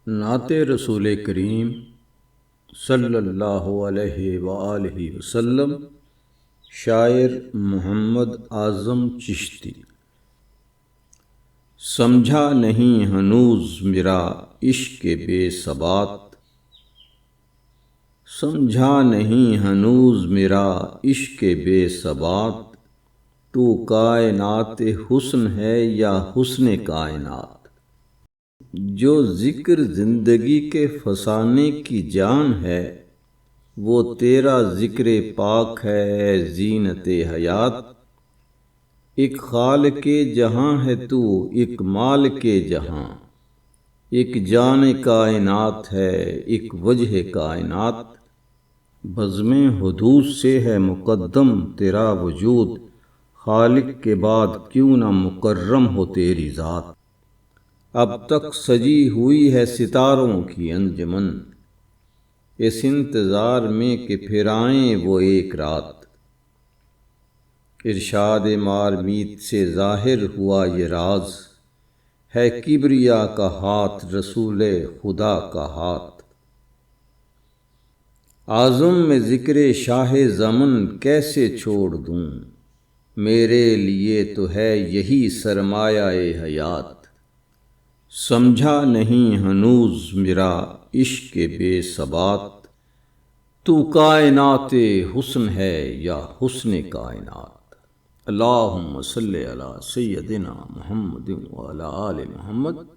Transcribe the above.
نعت رسول کریم صلی اللہ علیہ وآلہ وسلم، شاعر محمد اعظم چشتی۔ سمجھا نہیں ہنوز میرا عشق بے ثبات، سمجھا نہیں ہنوز میرا عشق بے ثبات، تو کائنات حسن ہے یا حسن کائنات؟ جو ذکر زندگی کے فسانے کی جان ہے، وہ تیرا ذکر پاک ہے زینت حیات۔ ایک خالق جہاں ہے تو ایک مالک جہاں، ایک جان کائنات ہے ایک وجہ کائنات۔ بزم حدوث سے ہے مقدم تیرا وجود، خالق کے بعد کیوں نہ مکرم ہو تیری ذات۔ اب تک سجی ہوئی ہے ستاروں کی انجمن، اس انتظار میں کہ پھر آئیں وہ ایک رات۔ ارشاد مارمیت سے ظاہر ہوا یہ راز، ہے کبریا کا ہاتھ رسول خدا کا ہاتھ۔ اعظم میں ذکر شاہ زمن کیسے چھوڑ دوں، میرے لیے تو ہے یہی سرمایہ حیات۔ سمجھا نہیں ہنوز میرا عشق بے ثبات، تو کائنات حسن ہے یا حسن کائنات۔ اللہم صلی علی سیدنا محمد وعلی آل محمد۔